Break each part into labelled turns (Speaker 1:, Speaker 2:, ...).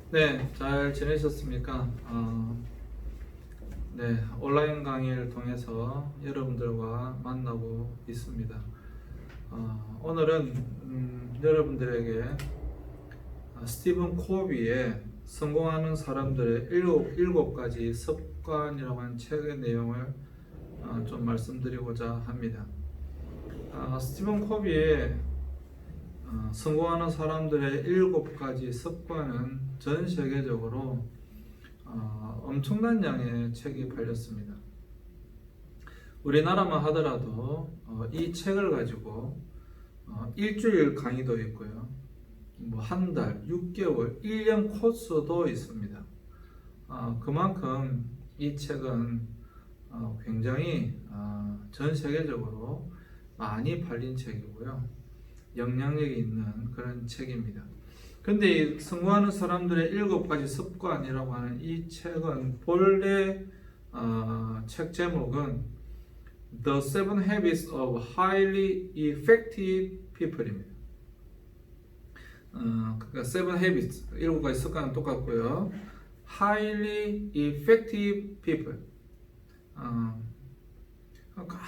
Speaker 1: 네, 잘 지내셨습니까? 네, 온라인 강의를 통해서 여러분들과 만나고 있습니다. 오늘은 여러분들에게 스티븐 코비의 성공하는 사람들의 일곱 가지 습관이라고 하는 책의 내용을 좀 말씀드리고자 합니다. 스티븐 코비의 성공하는 사람들의 7가지 습관은 전 세계적으로 엄청난 양의 책이 팔렸습니다. 우리나라만 하더라도 이 책을 가지고 일주일 강의도 있고요. 뭐 한 달, 6개월, 1년 코스도 있습니다. 그만큼 이 책은 굉장히 전 세계적으로 많이 팔린 책이고요. 영향력이 있는 그런 책입니다. 근데 이 성공하는 사람들의 7가지 습관이라고 하는 이 책은 본래 책 제목은 The 7 Habits of Highly Effective People입니다. 그러니까 7 Habits, 7가지 습관은 똑같고요. Highly Effective People,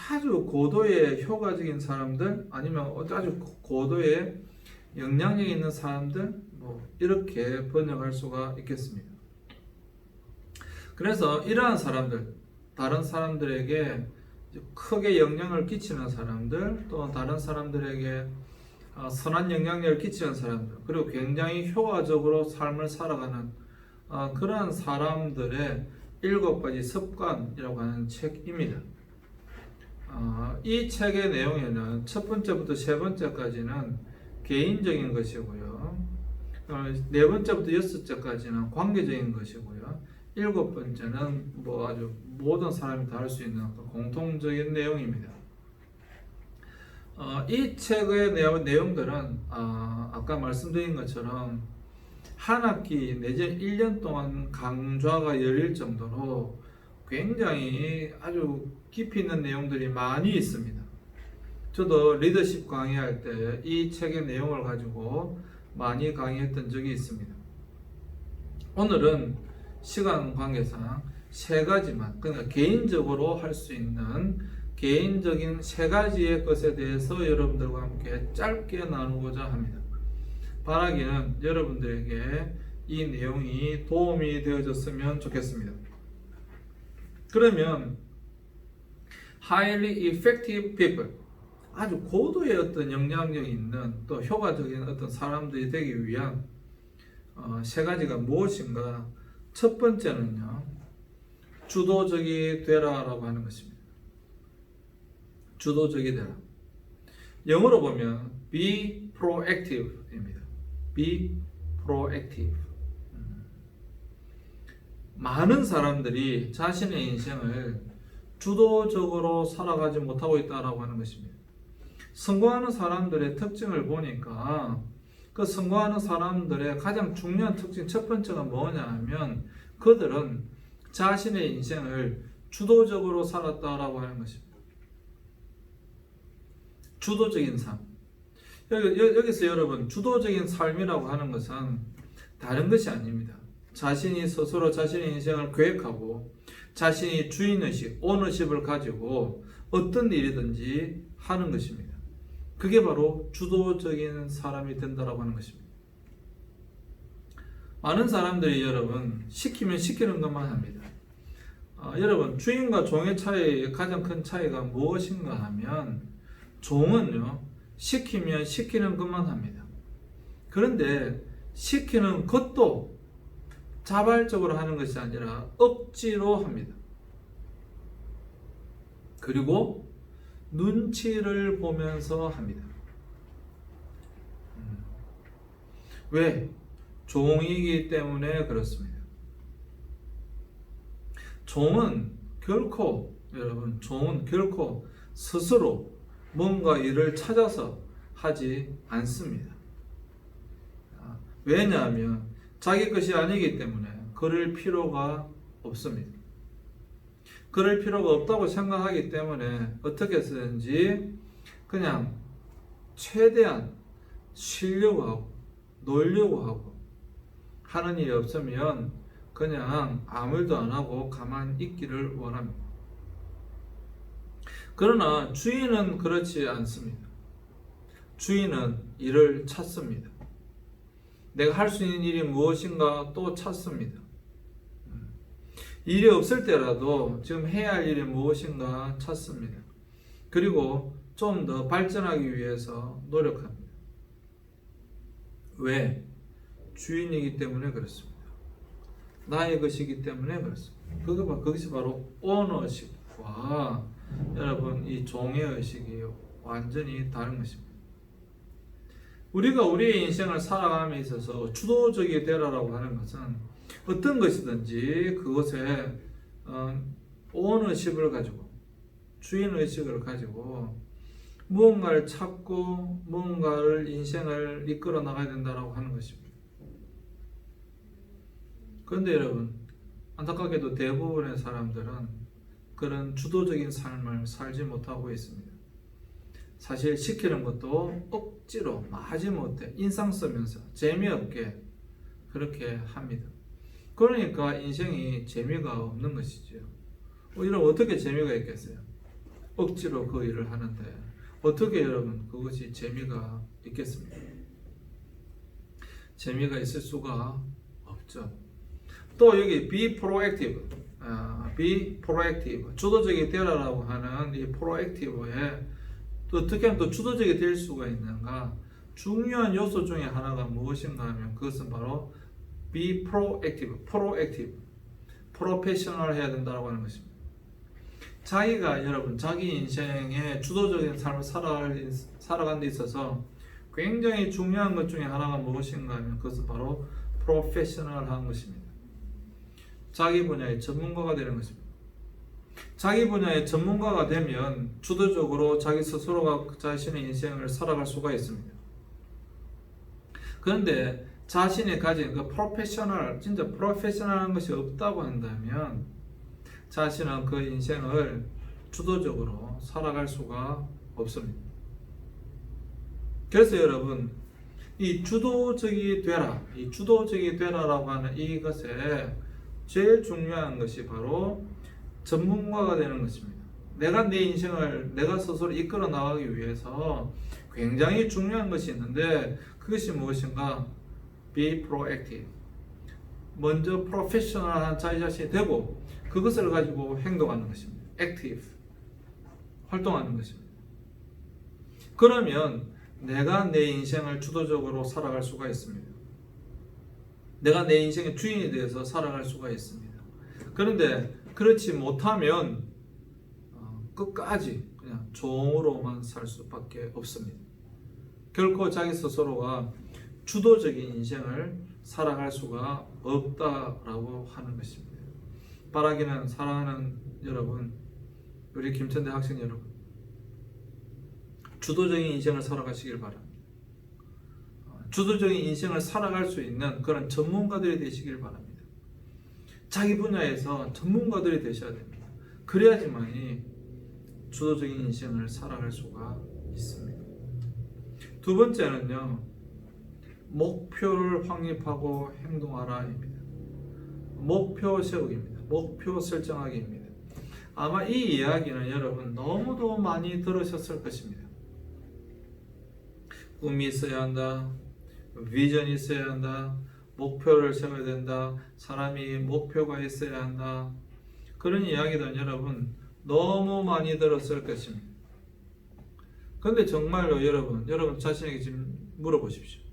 Speaker 1: 아주 고도의 효과적인 사람들, 아니면 아주 고도의 영향력 있는 사람들, 이렇게 번역할 수가 있겠습니다. 그래서 이러한 사람들, 다른 사람들에게 크게 영향을 끼치는 사람들, 또 다른 사람들에게 선한 영향력을 끼치는 사람들, 그리고 굉장히 효과적으로 삶을 살아가는 그러한 사람들의 7가지 습관이라고 하는 책입니다. 이 책의 내용에는 첫 번째부터 세 번째까지는 개인적인 것이고요. 네 번째부터 여섯째까지는 관계적인 것이고요. 7번째는 아주 모든 사람이 다 할 수 있는 공통적인 내용입니다. 이 책의 내용들은 아까 말씀드린 것처럼 한 학기 내지 1년 동안 강좌가 열릴 정도로 굉장히 아주 깊이 있는 내용들이 많이 있습니다. 저도 리더십 강의할 때 이 책의 내용을 가지고 많이 강의했던 적이 있습니다. 오늘은 시간 관계상 3가지만, 그러니까 개인적으로 할 수 있는 개인적인 3가지의 것에 대해서 여러분들과 함께 짧게 나누고자 합니다. 바라기는 여러분들에게 이 내용이 도움이 되어졌으면 좋겠습니다. 그러면 highly effective people, 아주 고도의 어떤 영향력이 있는 또 효과적인 어떤 사람들이 되기 위한 3가지가 무엇인가? 첫 번째는요, 주도적이 되라라고 하는 것입니다. 주도적이 되라. 영어로 보면 be proactive입니다. be proactive. 많은 사람들이 자신의 인생을 주도적으로 살아가지 못하고 있다라고 하는 것입니다. 성공하는 사람들의 특징을 보니까 그 성공하는 사람들의 가장 중요한 특징 첫 번째가 뭐냐 하면 그들은 자신의 인생을 주도적으로 살았다라고 하는 것입니다. 주도적인 삶. 여기서 여러분, 주도적인 삶이라고 하는 것은 다른 것이 아닙니다. 자신이 스스로 자신의 인생을 계획하고 자신이 주인의식, 오너십을 가지고 어떤 일이든지 하는 것입니다. 그게 바로 주도적인 사람이 된다라고 하는 것입니다. 많은 사람들이 여러분 시키면 시키는 것만 합니다. 여러분, 주인과 종의 차이의 가장 큰 차이가 무엇인가 하면 종은요, 시키면 시키는 것만 합니다. 그런데 시키는 것도 자발적으로 하는 것이 아니라 억지로 합니다. 그리고 눈치를 보면서 합니다. 왜? 종이기 때문에 그렇습니다. 종은 결코 스스로 뭔가 일을 찾아서 하지 않습니다. 왜냐하면 자기 것이 아니기 때문에 그럴 필요가 없습니다. 그럴 필요가 없다고 생각하기 때문에 어떻게 해서든지 그냥 최대한 쉬려고 하고 놀려고 하고 하는 일이 없으면 그냥 아무 일도 안 하고 가만히 있기를 원합니다. 그러나 주인은 그렇지 않습니다. 주인은 일을 찾습니다. 내가 할 수 있는 일이 무엇인가 또 찾습니다. 일이 없을 때라도 지금 해야 할 일이 무엇인가 찾습니다. 그리고 좀 더 발전하기 위해서 노력합니다. 왜? 주인이기 때문에 그렇습니다. 나의 것이기 때문에 그렇습니다. 그것이 바로 오너십과 여러분 이 종의 의식이 완전히 다른 것입니다. 우리가 우리의 인생을 살아감에 있어서 주도적이 되라라고 하는 것은 어떤 것이든지 그것에 오너십을 가지고 주인의식을 가지고 무언가를 찾고 무언가를 인생을 이끌어 나가야 된다고 하는 것입니다. 그런데 여러분 안타깝게도 대부분의 사람들은 그런 주도적인 삶을 살지 못하고 있습니다. 사실 시키는 것도 억지로 마지못해 인상 쓰면서 재미없게 그렇게 합니다. 그러니까 인생이 재미가 없는 것이죠. 이러면 어떻게 재미가 있겠어요? 억지로 그 일을 하는데 어떻게 여러분 그것이 재미가 있겠습니까? 재미가 있을 수가 없죠. 또 여기 be proactive, be proactive, 주도적이 되라라고 하는 이 proactive에 또 어떻게 하면 또 주도적이 될 수가 있는가? 중요한 요소 중에 하나가 무엇인가 하면 그것은 바로 be proactive, 프로페셔널 해야 된다고 하는 것입니다. 자기가 여러분 자기 인생의 주도적인 삶을 살아가는 데 있어서 굉장히 중요한 것 중에 하나가 무엇인가 하면 그것은 바로 프로페셔널한 것입니다. 자기 분야의 전문가가 되는 것입니다. 자기 분야의 전문가가 되면 주도적으로 자기 스스로가 자신의 인생을 살아갈 수가 있습니다. 그런데 자신이 가진 그 프로페셔널, 진짜 프로페셔널한 것이 없다고 한다면 자신은 그 인생을 주도적으로 살아갈 수가 없습니다. 그래서 여러분, 이 주도적이 되라라고 하는 이것에 제일 중요한 것이 바로 전문가가 되는 것입니다. 내가 내 인생을 내가 스스로 이끌어 나가기 위해서 굉장히 중요한 것이 있는데 그것이 무엇인가? Be proactive. 먼저 프로페셔널한 자기 자신이 되고 그것을 가지고 행동하는 것입니다. Active. 활동하는 것입니다. 그러면 내가 내 인생을 주도적으로 살아갈 수가 있습니다. 내가 내 인생의 주인이 되어서 살아갈 수가 있습니다. 그런데 그렇지 못하면 끝까지 그냥 종으로만 살 수밖에 없습니다. 결코 자기 스스로가 주도적인 인생을 살아갈 수가 없다라고 하는 것입니다. 바라기는 사랑하는 여러분, 우리 김천대 학생 여러분, 주도적인 인생을 살아가시길 바랍니다. 주도적인 인생을 살아갈 수 있는 그런 전문가들이 되시길 바랍니다. 자기 분야에서 전문가들이 되셔야 됩니다. 그래야지만이 주도적인 인생을 살아갈 수가 있습니다. 두 번째는요, 목표를 확립하고 행동하라입니다. 목표 세우기입니다. 목표 설정하기입니다. 아마 이 이야기는 여러분 너무도 많이 들으셨을 것입니다. 꿈이 있어야 한다. 비전이 있어야 한다. 목표를 세워야 된다. 사람이 목표가 있어야 한다. 그런 이야기들은 여러분 너무 많이 들었을 것입니다. 그런데 정말로 여러분 자신에게 지금 물어보십시오.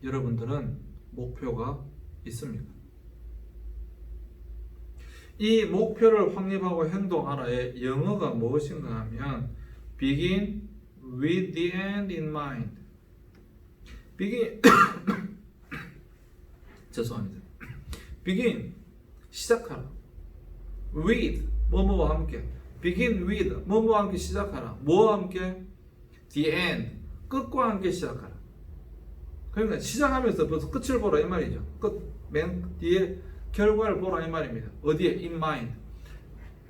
Speaker 1: 여러분들은 목표가 있습니까? 이 목표를 확립하고 행동하라의 영어가 무엇인가 하면 begin with the end in mind. 죄송합니다. begin 시작하라. with 뭐뭐와 함께. begin with 뭐뭐와 함께 시작하라. 뭐와 함께? the end 끝과 함께 시작하라. 그러니까 시작하면서 벌써 끝을 보라 이 말이죠. 맨 뒤에 결과를 보라 이 말입니다. 어디에? in mind.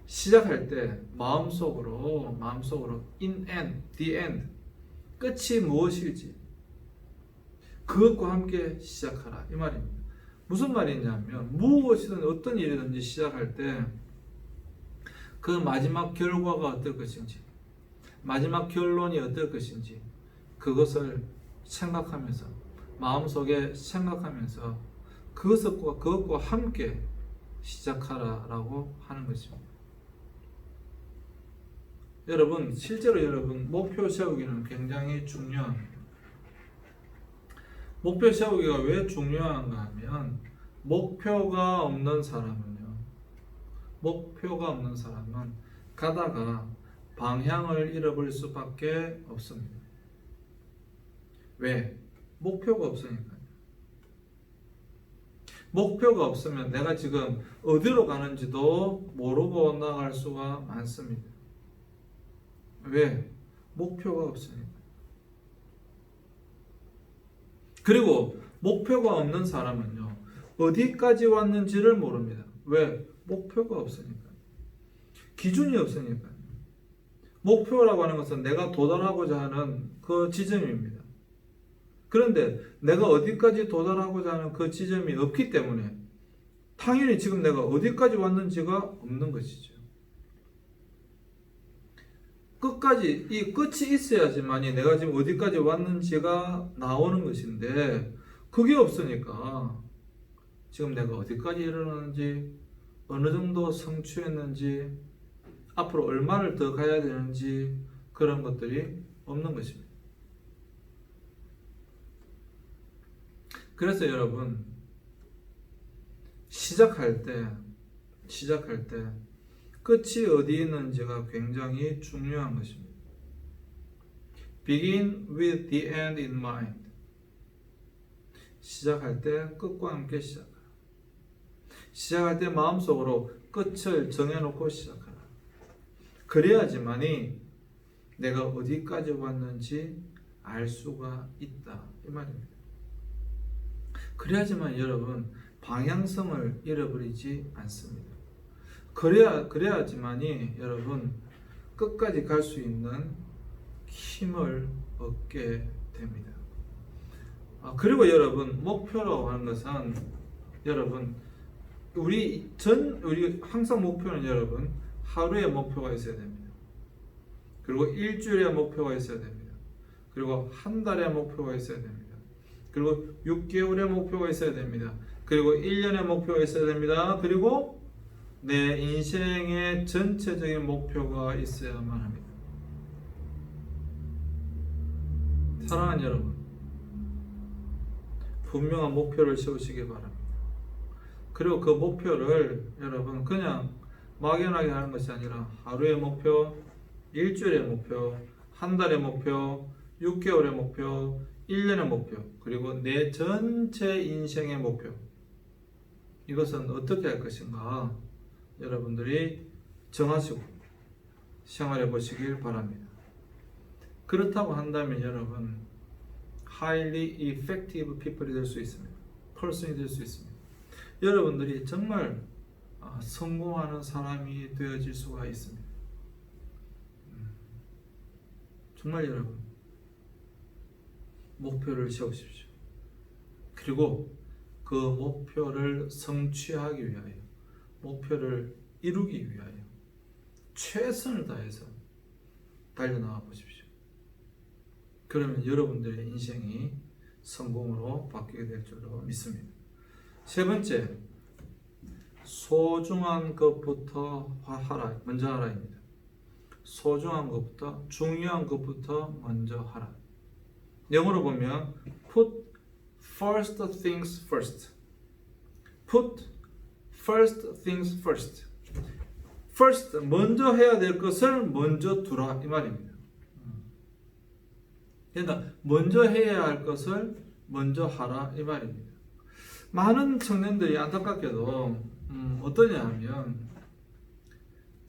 Speaker 1: 시작할 때 마음속으로 in end, the end 끝이 무엇일지 그것과 함께 시작하라 이 말입니다. 무슨 말이냐면 무엇이든 어떤 일이든지 시작할 때 그 마지막 결과가 어떨 것인지, 마지막 결론이 어떨 것인지 그것을 생각하면서, 마음속에 생각하면서 그것과 함께 시작하라라고 하는 것입니다. 여러분, 실제로 여러분 목표 세우기는 굉장히 중요합니다. 목표 세우기가 왜 중요한가 하면 목표가 없는 사람은 가다가 방향을 잃어버릴 수밖에 없습니다. 왜? 목표가 없으니까요. 목표가 없으면 내가 지금 어디로 가는지도 모르고 나갈 수가 많습니다. 왜? 목표가 없으니까. 그리고 목표가 없는 사람은요, 어디까지 왔는지를 모릅니다. 왜? 목표가 없으니까. 기준이 없으니까. 목표라고 하는 것은 내가 도달하고자 하는 그 지점입니다. 그런데 내가 어디까지 도달하고자 하는 그 지점이 없기 때문에 당연히 지금 내가 어디까지 왔는지가 없는 것이죠. 끝까지 이 끝이 있어야지만이 내가 지금 어디까지 왔는지가 나오는 것인데 그게 없으니까 지금 내가 어디까지 이르렀는지, 어느 정도 성취했는지, 앞으로 얼마를 더 가야 되는지 그런 것들이 없는 것입니다. 그래서 여러분 시작할 때 끝이 어디 있는지가 굉장히 중요한 것입니다. Begin with the end in mind. 시작할 때 끝과 함께 시작하라. 시작할 때 마음속으로 끝을 정해놓고 시작하라. 그래야지만이 내가 어디까지 왔는지 알 수가 있다 이 말입니다. 그래야지만 여러분 방향성을 잃어버리지 않습니다. 그래야지만이 여러분 끝까지 갈 수 있는 힘을 얻게 됩니다. 그리고 여러분 목표라고 하는 것은 여러분 우리 항상 목표는 여러분 하루의 목표가 있어야 됩니다. 그리고 일주일의 목표가 있어야 됩니다. 그리고 한 달의 목표가 있어야 됩니다. 그리고 6개월의 목표가 있어야 됩니다. 그리고 1년의 목표가 있어야 됩니다. 그리고 내 인생의 전체적인 목표가 있어야만 합니다. 사랑하는 여러분, 분명한 목표를 세우시기 바랍니다. 그리고 그 목표를 여러분 그냥 막연하게 하는 것이 아니라 하루의 목표, 일주일의 목표, 한 달의 목표, 6개월의 목표, 1년의 목표, 그리고 내 전체 인생의 목표. 이것은 어떻게 할 것인가 여러분들이 정하시고 생활해 보시길 바랍니다. 그렇다고 한다면 여러분 highly effective people이 될 수 있습니다. person이 될 수 있습니다. 여러분들이 정말 성공하는 사람이 되어질 수가 있습니다. 정말 여러분 목표를 세우십시오. 그리고 그 목표를 성취하기 위하여, 목표를 이루기 위하여 최선을 다해서 달려나가 보십시오. 그러면 여러분들의 인생이 성공으로 바뀌게 될 줄로 믿습니다. 세 번째, 소중한 것부터 먼저 하라입니다. 소중한 것부터, 중요한 것부터 먼저 하라. 영어로 보면 put first things first. Put first things first. First, 먼저 해야 될 것을 먼저 두라 이 말입니다. 그러니까 먼저 해야 할 것을 먼저 하라 이 말입니다. 많은 청년들이 안타깝게도 어떠냐 하면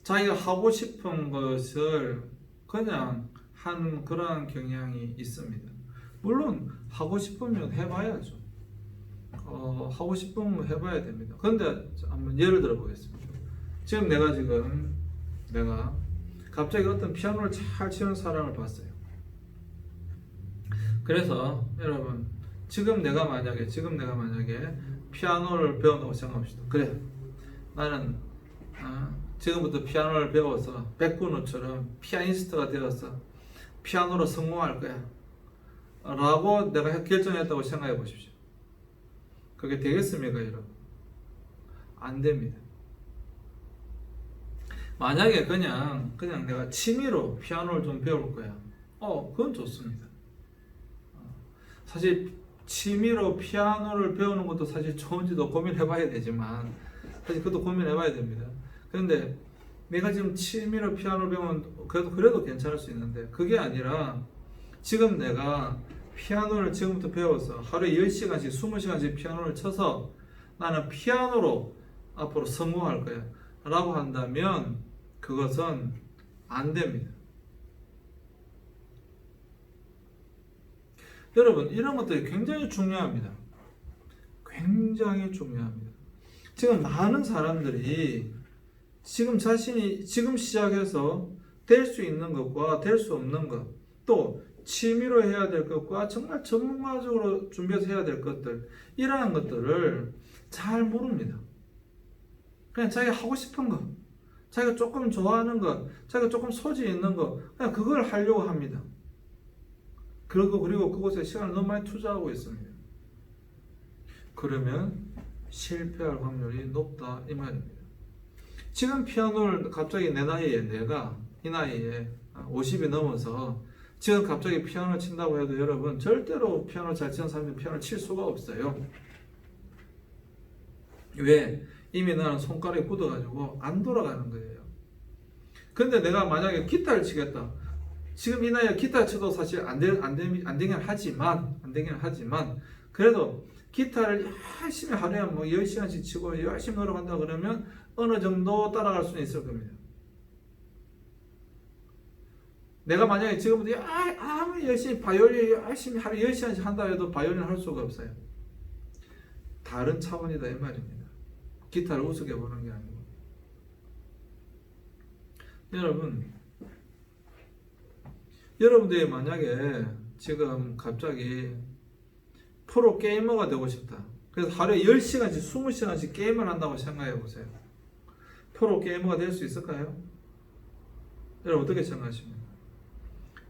Speaker 1: 자기가 하고 싶은 것을 그냥 하는 그러한 경향이 있습니다. 물론 하고 싶으면 해봐야죠. 하고 싶으면 해봐야 됩니다. 그런데 한번 예를 들어 보겠습니다. 지금 내가 갑자기 어떤 피아노를 잘 치는 사람을 봤어요. 그래서 여러분 지금 내가 만약에 피아노를 배운다고 생각합시다. 그래, 나는 지금부터 피아노를 배워서 백군우처럼 피아니스트가 되어서 피아노로 성공할 거야 라고 내가 결정했다고 생각해 보십시오. 그게 되겠습니까, 여러분? 안 됩니다. 만약에 그냥 내가 취미로 피아노를 좀 배울 거야. 그건 좋습니다. 사실 취미로 피아노를 배우는 것도 사실 좋은지도 고민해 봐야 되지만, 사실 그것도 고민해 봐야 됩니다. 그런데 내가 지금 취미로 피아노를 배우면 그래도 괜찮을 수 있는데, 그게 아니라 지금 내가 피아노를 지금부터 배워서 하루에 10시간씩 20시간씩 피아노를 쳐서 나는 피아노로 앞으로 성공할 거야 라고 한다면 그것은 안 됩니다. 여러분, 이런 것들이 굉장히 중요합니다. 굉장히 중요합니다. 지금 많은 사람들이 지금 시작해서 될 수 있는 것과 될 수 없는 것, 또 취미로 해야 될 것과 정말 전문가적으로 준비해서 해야 될 것들, 이러한 것들을 잘 모릅니다. 그냥 자기가 하고 싶은 것, 자기가 조금 좋아하는 것, 자기가 조금 소질 있는 것, 그냥 그걸 하려고 합니다. 그리고 그곳에 시간을 너무 많이 투자하고 있습니다. 그러면 실패할 확률이 높다 이 말입니다. 지금 피아노를 갑자기 이 나이에 50이 넘어서 지금 갑자기 피아노를 친다고 해도 여러분, 절대로 피아노 잘 치는 사람들은 피아노를 칠 수가 없어요. 왜? 이미 나는 손가락이 굳어가지고 안 돌아가는 거예요. 근데 내가 만약에 기타를 치겠다. 지금 이 나이에 기타 쳐도 사실 안 되긴 하지만 그래도 기타를 열심히 하루에 10시간씩 치고 열심히 노력한다 그러면 어느 정도 따라갈 수는 있을 겁니다. 내가 만약에 지금부터 아무리 열심히 바이올린 열심히 하루 10시간씩 한다 해도 바이올린을 할 수가 없어요. 다른 차원이다 이 말입니다. 기타를 우습게 보는 게 아니고. 여러분들이 만약에 지금 갑자기 프로 게이머가 되고 싶다. 그래서 하루에 10시간씩 20시간씩 게임을 한다고 생각해 보세요. 프로 게이머가 될 수 있을까요? 여러분 어떻게 생각하십니까?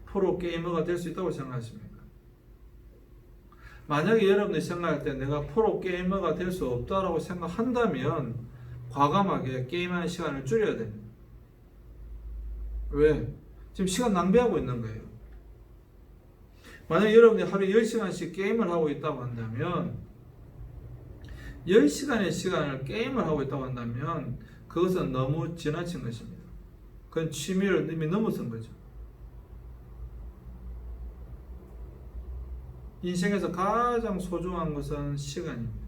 Speaker 1: 프로 게이머가 될 수 있다고 생각하십니까? 만약에 여러분들이 생각할 때 내가 프로 게이머가 될 수 없다라고 생각한다면 과감하게 게임하는 시간을 줄여야 됩니다. 왜? 지금 시간 낭비하고 있는 거예요. 만약 여러분이 하루에 10시간씩 게임을 하고 있다고 한다면 10시간의 시간을 게임을 하고 있다고 한다면 그것은 너무 지나친 것입니다. 그건 취미를 이미 넘어선 거죠. 인생에서 가장 소중한 것은 시간입니다.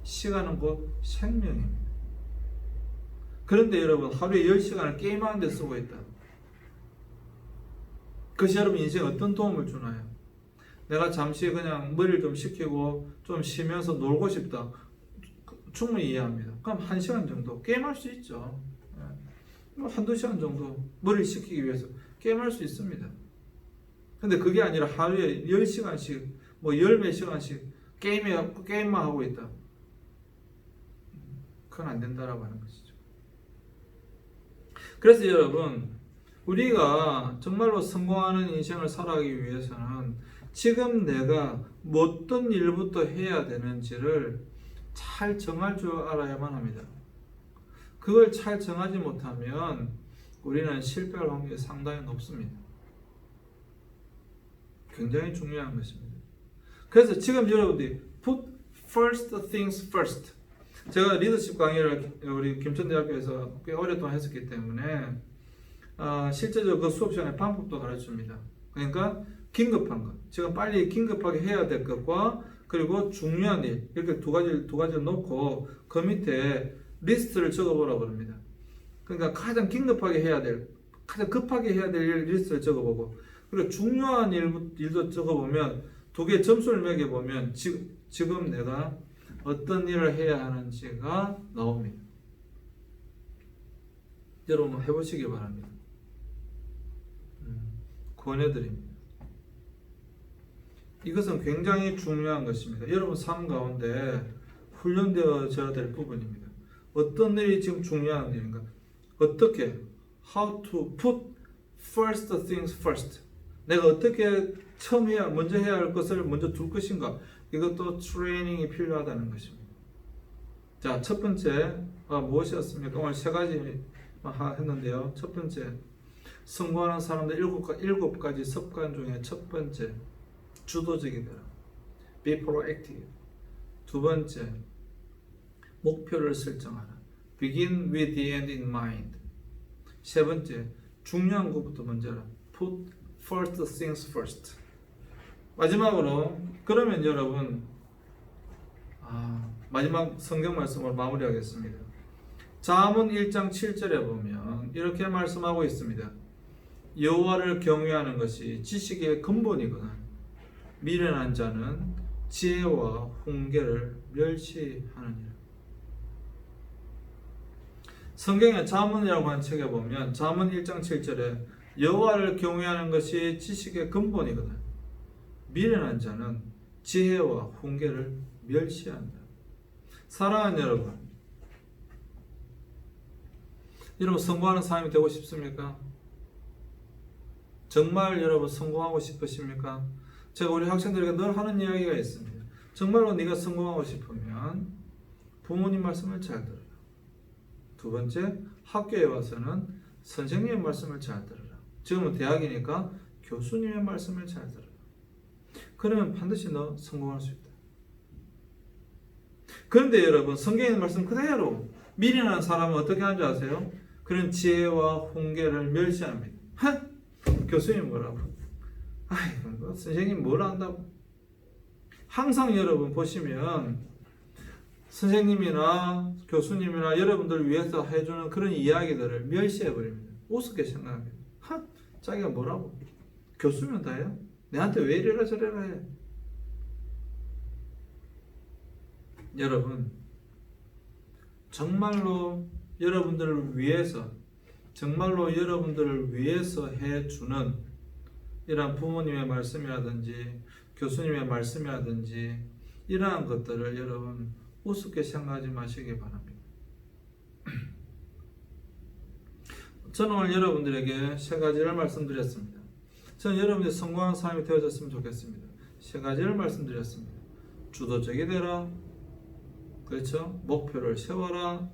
Speaker 1: 시간은 곧 생명입니다. 그런데 여러분, 하루에 10시간을 게임하는 데 쓰고 있다. 그것이 여러분 인생에 어떤 도움을 주나요? 내가 잠시 그냥 머리를 좀 식히고 좀 쉬면서 놀고 싶다. 충분히 이해합니다. 그럼 1시간 정도 게임할 수 있죠. 한두 시간 정도 머리를 식히기 위해서 게임할 수 있습니다. 근데 그게 아니라 하루에 10시간씩, 열몇 시간씩 게임만 하고 있다. 그건 안 된다라고 하는 것이죠. 그래서 여러분, 우리가 정말로 성공하는 인생을 살아가기 위해서는 지금 내가 어떤 일부터 해야 되는지를 잘 정할 줄 알아야만 합니다. 그걸 잘 정하지 못하면 우리는 실패할 확률이 상당히 높습니다. 굉장히 중요한 것입니다. 그래서 지금 여러분들이 put first things first. 제가 리더십 강의를 우리 김천대학교에서 꽤 오랫동안 했었기 때문에 실제적으로 그 수업 시간에 방법도 가르칩니다. 그러니까 긴급한 것, 지금 빨리 긴급하게 해야 될 것과 그리고 중요한 일, 이렇게 두 가지를 놓고 그 밑에 리스트를 적어보라고 합니다. 그러니까 가장 긴급하게 해야 될, 가장 급하게 해야 될 리스트를 적어보고, 그리고 중요한 일도 적어보면 두 개 점수를 매겨보면 지금 내가 어떤 일을 해야 하는지가 나옵니다. 여러분 해보시기 바랍니다. 권해드립니다. 이것은 굉장히 중요한 것입니다. 여러분 삶 가운데 훈련되어져야 될 부분입니다. 어떤 일이 지금 중요한 일인가? 어떻게 how to put first things first. 내가 어떻게 처음 먼저 해야 할 것을 먼저 둘 것인가? 이것도 트레이닝이 필요하다는 것입니다. 자, 첫 번째가 무엇이었습니까? 오늘 세 가지 했는데요. 첫 번째, 성공하는 사람들 일곱 가지 습관 중에 첫 번째, 주도적이 되라. Be proactive. 두 번째, 목표를 설정하라. Begin with the end in mind. 세 번째, 중요한 것부터 먼저 하라. Put first things first. 마지막으로, 그러면 여러분, 마지막 성경 말씀으로 마무리하겠습니다. 잠언 1장 7절에 보면 이렇게 말씀하고 있습니다. 여호와를 경외하는 것이 지식의 근본이거늘 미련한 자는 지혜와 훈계를 멸시하느니라. 성경의 잠언이라고 하는 책에 보면 잠언 1장 7절에 여호와를 경외하는 것이 지식의 근본이거늘 미련한 자는 지혜와 훈계를 멸시한다. 사랑하는 여러분 성공하는 사람이 되고 싶습니까? 정말 여러분 성공하고 싶으십니까? 제가 우리 학생들에게 늘 하는 이야기가 있습니다. 정말로 네가 성공하고 싶으면 부모님 말씀을 잘 들어라. 두 번째, 학교에 와서는 선생님의 말씀을 잘 들어라. 지금은 대학이니까 교수님의 말씀을 잘 들어라. 그러면 반드시 너 성공할 수 있다. 그런데 여러분 성경의 말씀 그대로 미련한 사람은 어떻게 하는 줄 아세요? 그런 지혜와 훈계를 멸시합니다. 교수님 뭐라고? 아이고 선생님 뭘 안다고? 항상 여러분 보시면 선생님이나 교수님이나 여러분들을 위해서 해주는 그런 이야기들을 멸시해버립니다. 우습게 생각합니다. 자기가 뭐라고? 교수면 다예요? 내한테 왜 이래라 저래라 해? 여러분 정말로 여러분들을 위해서 해주는 이러한 부모님의 말씀이라든지 교수님의 말씀이라든지 이러한 것들을 여러분 우습게 생각하지 마시기 바랍니다. 저는 오늘 여러분들에게 세 가지를 말씀드렸습니다. 저는 여러분들이 성공한 사람이 되어졌으면 좋겠습니다. 세 가지를 말씀드렸습니다. 주도적이 되라. 그렇죠? 목표를 세워라.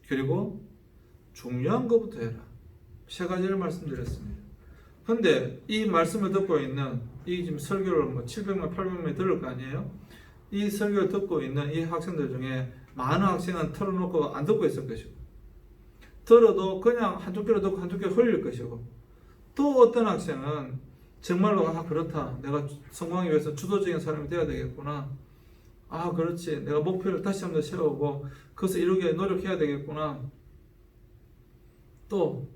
Speaker 1: 그리고 중요한 것부터 해라. 세 가지를 말씀드렸습니다. 근데 이 말씀을 듣고 있는 이 지금 설교를 700명, 800명이 들을 거 아니에요? 이 설교를 듣고 있는 이 학생들 중에 많은 학생은 털어놓고 안 듣고 있을 것이고 들어도 그냥 한쪽 귀로 듣고 한쪽 귀로 흘릴 것이고 또 어떤 학생은 정말로 그렇다. 내가 성공하기 위해서 주도적인 사람이 되어야 되겠구나. 그렇지. 내가 목표를 다시 한번 세우고 그것을 이루기 위해 노력해야 되겠구나. 또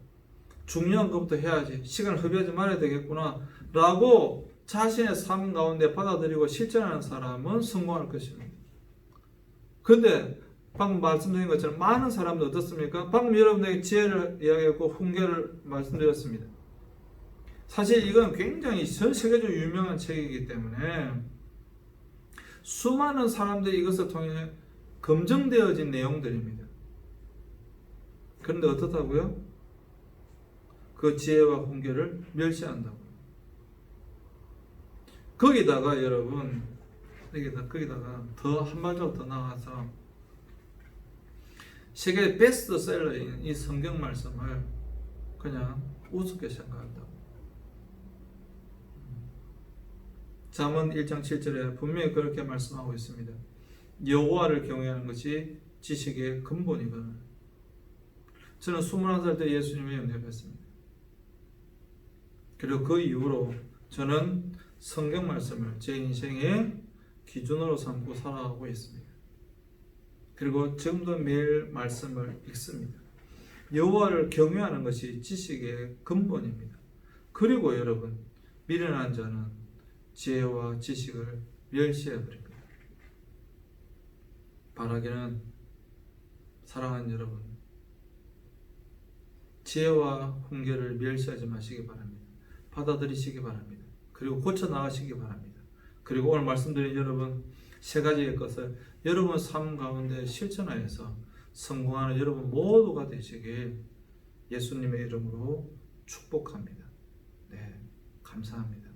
Speaker 1: 중요한 것부터 해야지. 시간을 허비하지 말아야 되겠구나. 라고 자신의 삶 가운데 받아들이고 실천하는 사람은 성공할 것입니다. 그런데 방금 말씀드린 것처럼 많은 사람들 어떻습니까? 방금 여러분에게 지혜를 이야기했고 훈계를 말씀드렸습니다. 사실 이건 굉장히 전 세계적으로 유명한 책이기 때문에 수많은 사람들이 이것을 통해 검증되어진 내용들입니다. 그런데 어떻다고요? 그 지혜와 훈계를 멸시한다고. 거기다가 여러분, 거기다가 더 한 발자국 더 나가서 세계 베스트셀러인 이 성경 말씀을 그냥 우습게 생각한다고. 잠언 1장 7절에 분명히 그렇게 말씀하고 있습니다. 여호와를 경외하는 것이 지식의 근본이거든. 저는 21살 때 예수님을 영접했습니다. 그리고 그 이후로 저는 성경 말씀을 제 인생의 기준으로 삼고 살아가고 있습니다. 그리고 지금도 매일 말씀을 읽습니다. 여호와를 경외하는 것이 지식의 근본입니다. 그리고 여러분, 미련한 자는 지혜와 지식을 멸시해버립니다. 바라기는 사랑하는 여러분, 지혜와 훈계를 멸시하지 마시기 바랍니다. 받아들이시기 바랍니다. 그리고 고쳐 나가시기 바랍니다. 그리고 오늘 말씀드린 여러분 세 가지의 것을 여러분 삶 가운데 실천하여서 성공하는 여러분 모두가 되시길 예수님의 이름으로 축복합니다. 네, 감사합니다.